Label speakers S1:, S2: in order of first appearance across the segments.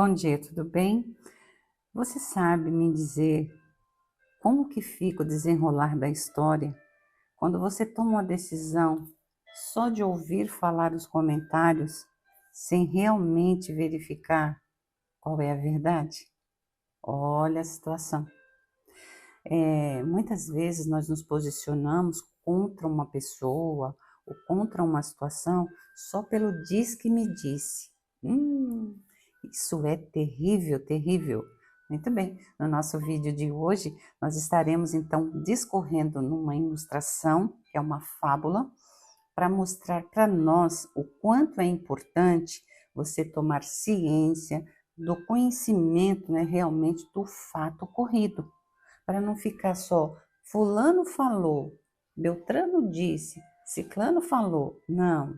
S1: Bom dia, tudo bem? Você sabe me dizer como que fica o desenrolar da história quando você toma uma decisão só de ouvir falar os comentários sem realmente verificar qual é a verdade? Olha a situação. Muitas vezes nós nos posicionamos contra uma pessoa ou contra uma situação só pelo diz que me disse. Isso é terrível, terrível. Muito bem, no nosso vídeo de hoje nós estaremos então discorrendo numa ilustração, que é uma fábula, para mostrar para nós o quanto é importante você tomar ciência do conhecimento, né, realmente do fato ocorrido para não ficar só fulano falou, Beltrano disse, Ciclano falou. Não,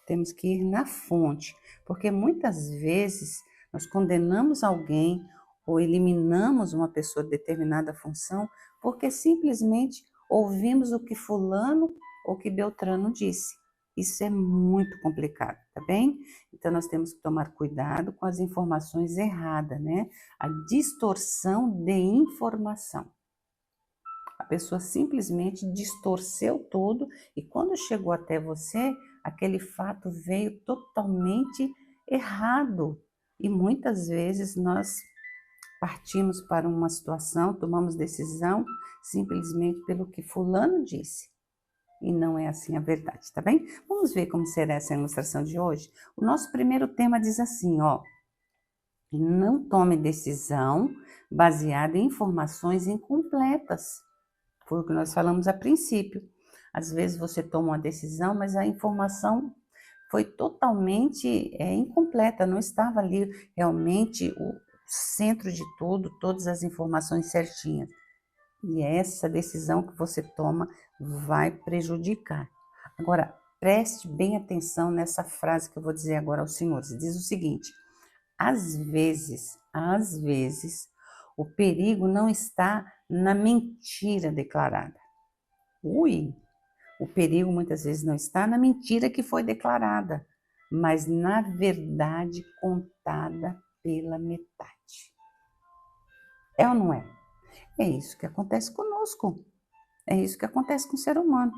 S1: temos que ir na fonte, porque muitas vezes nós condenamos alguém ou eliminamos uma pessoa de determinada função porque simplesmente ouvimos o que fulano ou que Beltrano disse. Isso é muito complicado, tá bem? Então nós temos que tomar cuidado com as informações erradas, né? A distorção de informação. A pessoa simplesmente distorceu tudo e quando chegou até você, aquele fato veio totalmente errado. E muitas vezes nós partimos para uma situação, tomamos decisão simplesmente pelo que fulano disse. E não é assim a verdade, tá bem? Vamos ver como será essa ilustração de hoje? O nosso primeiro tema diz assim, ó: não tome decisão baseada em informações incompletas. Foi o que nós falamos a princípio. Às vezes você toma uma decisão, mas a informação foi totalmente incompleta, não estava ali realmente o centro de tudo, todas as informações certinhas. E essa decisão que você toma vai prejudicar. Agora, preste bem atenção nessa frase que eu vou dizer agora aos senhores. Diz o seguinte: às vezes, o perigo não está na mentira declarada. O perigo muitas vezes não está na mentira que foi declarada, mas na verdade contada pela metade. É ou não é? É isso que acontece conosco. É isso que acontece com o ser humano.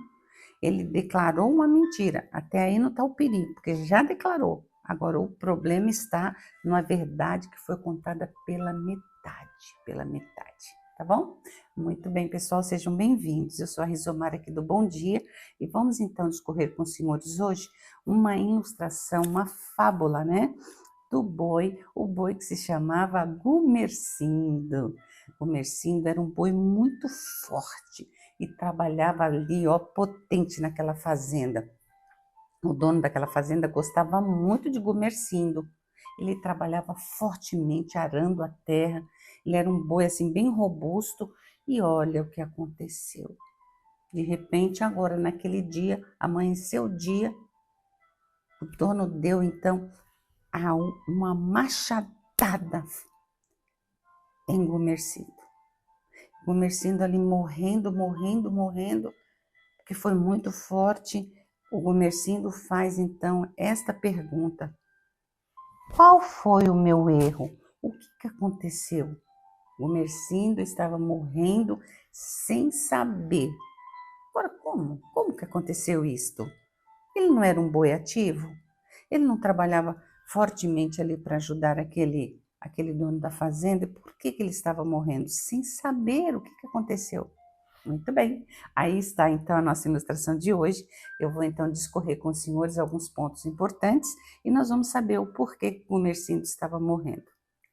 S1: Ele declarou uma mentira, até aí não está o perigo, porque já declarou. Agora o problema está numa verdade que foi contada pela metade, tá bom? Muito bem, pessoal, sejam bem-vindos. Eu sou a Rizomar aqui do Bom Dia e vamos então discorrer com os senhores hoje uma ilustração, uma fábula, né? Do boi, o boi que se chamava Gumersindo. Gumersindo era um boi muito forte e trabalhava ali, ó, potente naquela fazenda. O dono daquela fazenda gostava muito de Gumersindo. Ele trabalhava fortemente arando a terra. Ele era um boi assim bem robusto e olha o que aconteceu. De repente, agora naquele dia, amanheceu o dia, o dono deu então uma machadada em Gumersindo. Gumersindo ali morrendo, porque foi muito forte. O Gumersindo faz então esta pergunta: qual foi o meu erro? O que aconteceu? Gumersindo estava morrendo sem saber. Agora, como? Como que aconteceu isto? Ele não era um boi ativo? Ele não trabalhava fortemente ali para ajudar aquele dono da fazenda? Por que ele estava morrendo? Sem saber o que aconteceu. Muito bem, aí está então a nossa ilustração de hoje. Eu vou então discorrer com os senhores alguns pontos importantes e nós vamos saber o porquê o Gumersindo estava morrendo.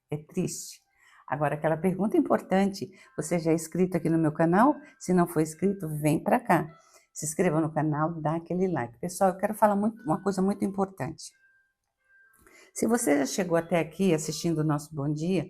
S1: É triste. Agora, aquela pergunta importante: você já é inscrito aqui no meu canal? Se não for inscrito, vem para cá. Se inscreva no canal, dá aquele like. Pessoal, eu quero falar uma coisa muito importante. Se você já chegou até aqui assistindo o nosso Bom Dia,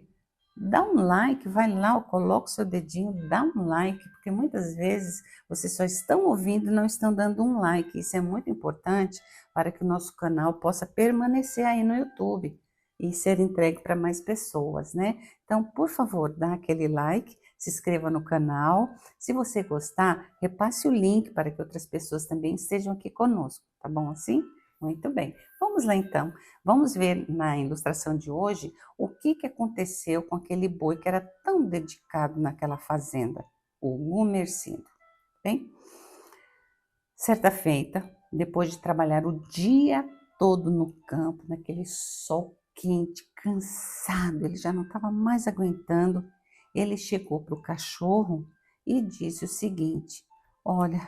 S1: dá um like, vai lá, coloca o seu dedinho, dá um like, porque muitas vezes vocês só estão ouvindo e não estão dando um like. Isso é muito importante para que o nosso canal possa permanecer aí no YouTube e ser entregue para mais pessoas, né? Então, por favor, dá aquele like, se inscreva no canal. Se você gostar, repasse o link para que outras pessoas também estejam aqui conosco, tá bom assim? Muito bem. Vamos lá então. Vamos ver na ilustração de hoje o que aconteceu com aquele boi que era tão dedicado naquela fazenda, o Gumercindo. Bem, certa feita, depois de trabalhar o dia todo no campo, naquele sol quente, cansado, ele já não estava mais aguentando, ele chegou para o cachorro e disse o seguinte: Olha,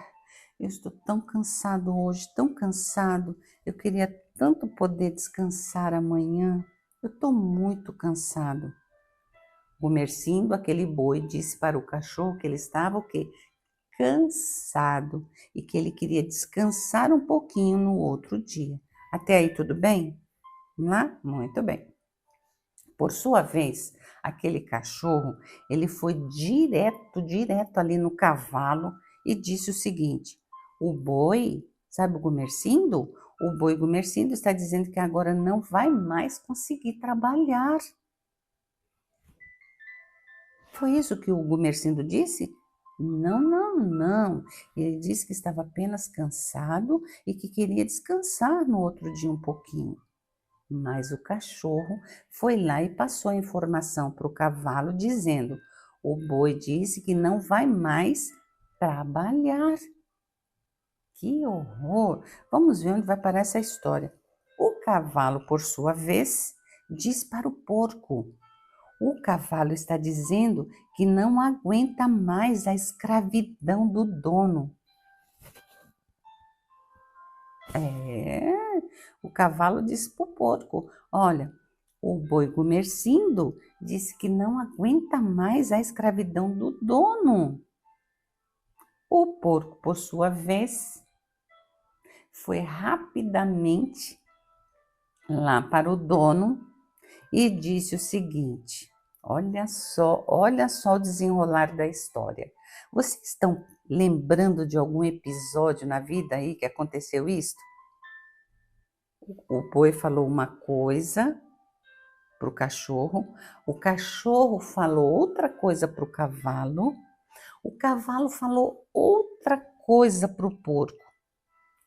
S1: eu estou tão cansado hoje, tão cansado, eu queria tanto poder descansar amanhã, eu estou muito cansado. Gumercindo, aquele boi, disse para o cachorro que ele estava o quê? Cansado e que ele queria descansar um pouquinho no outro dia. Até aí tudo bem? Vamos lá? Muito bem. Por sua vez, aquele cachorro, ele foi direto ali no cavalo e disse o seguinte: o boi, sabe o Gumercindo? O boi Gumercindo está dizendo que agora não vai mais conseguir trabalhar. Foi isso que o Gumercindo disse? Não, não, não. Ele disse que estava apenas cansado e que queria descansar no outro dia um pouquinho. Mas o cachorro foi lá e passou a informação para o cavalo, dizendo: o boi disse que não vai mais trabalhar. Que horror! Vamos ver onde vai parar essa história. O cavalo, por sua vez, diz para o porco: o cavalo está dizendo que não aguenta mais a escravidão do dono. É, o cavalo disse para o porco: olha, o boi Gumercindo disse que não aguenta mais a escravidão do dono. O porco, por sua vez, foi rapidamente lá para o dono e disse o seguinte: olha só o desenrolar da história. Vocês estão lembrando de algum episódio na vida aí que aconteceu isso? O boi falou uma coisa para o cachorro falou outra coisa para o cavalo falou outra coisa para o porco.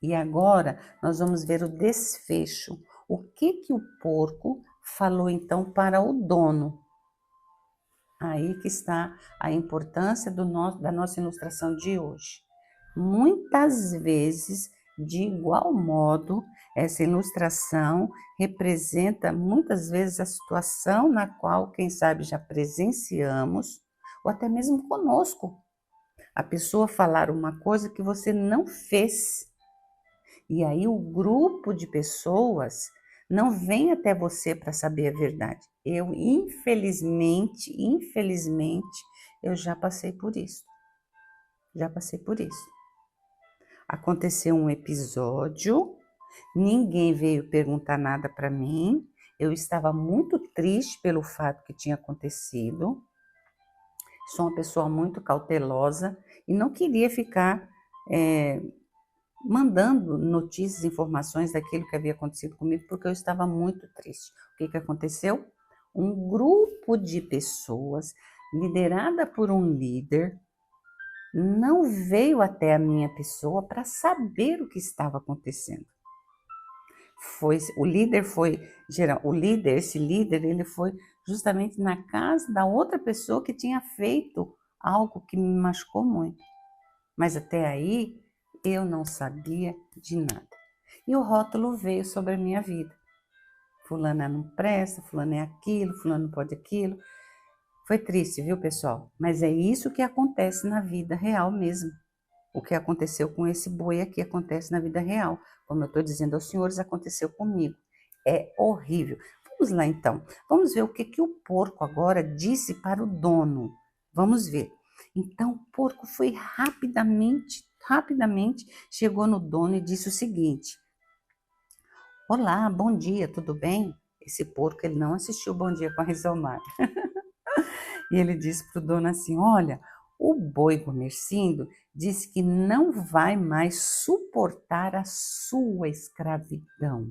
S1: E agora nós vamos ver o desfecho. O que o porco falou então para o dono? Aí que está a importância da nossa ilustração de hoje. Muitas vezes, de igual modo, essa ilustração representa muitas vezes a situação na qual, quem sabe, já presenciamos, ou até mesmo conosco. A pessoa falar uma coisa que você não fez. E aí o grupo de pessoas não vem até você para saber a verdade. Eu, infelizmente, eu já passei por isso. Já passei por isso. Aconteceu um episódio, ninguém veio perguntar nada para mim. Eu estava muito triste pelo fato que tinha acontecido. Sou uma pessoa muito cautelosa e não queria ficar mandando notícias, informações daquilo que havia acontecido comigo, porque eu estava muito triste. O que aconteceu? Um grupo de pessoas, liderada por um líder, não veio até a minha pessoa para saber o que estava acontecendo. Esse líder, ele foi justamente na casa da outra pessoa que tinha feito algo que me machucou muito. Mas até aí eu não sabia de nada. E o rótulo veio sobre a minha vida. Fulana não presta, fulano é aquilo, fulano pode aquilo. Foi triste, viu, pessoal? Mas é isso que acontece na vida real mesmo. O que aconteceu com esse boi aqui acontece na vida real. Como eu estou dizendo aos senhores, aconteceu comigo. É horrível. Vamos lá então. Vamos ver o que o porco agora disse para o dono. Vamos ver. Então o porco foi rapidamente chegou no dono e disse o seguinte: olá, bom dia, tudo bem? Esse porco, ele não assistiu Bom Dia com a Rizomar. E ele disse para o dono assim: olha, o boi Gumercindo disse que não vai mais suportar a sua escravidão.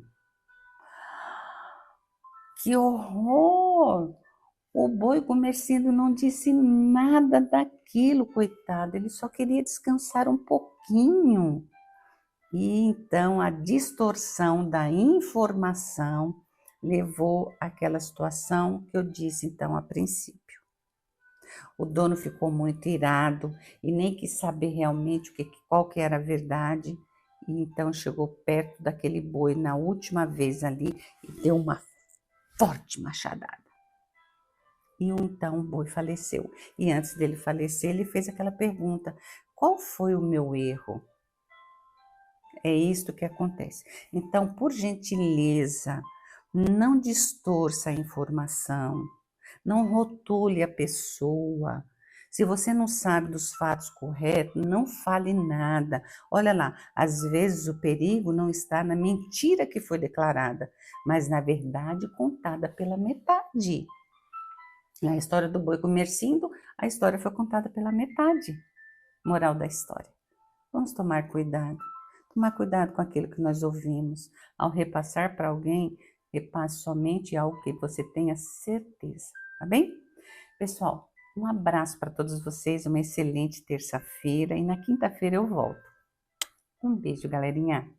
S1: Que horror! O boi Gumercindo não disse nada daquilo, coitado. Ele só queria descansar um pouquinho. E então a distorção da informação levou àquela situação que eu disse então a princípio. O dono ficou muito irado e nem quis saber realmente qual que era a verdade. E então chegou perto daquele boi na última vez ali e deu uma forte machadada. E então o boi faleceu. E antes dele falecer, ele fez aquela pergunta: qual foi o meu erro? É isto que acontece. Então, por gentileza, não distorça a informação, não rotule a pessoa. Se você não sabe dos fatos corretos, não fale nada. Olha lá, às vezes o perigo não está na mentira que foi declarada, mas na verdade contada pela metade. A história do boi comercindo, a história foi contada pela metade. Moral da história. Vamos tomar cuidado. Tomar cuidado com aquilo que nós ouvimos. Ao repassar para alguém, repasse somente algo que você tenha certeza, tá bem? Pessoal, um abraço para todos vocês, uma excelente terça-feira e na quinta-feira eu volto. Um beijo, galerinha!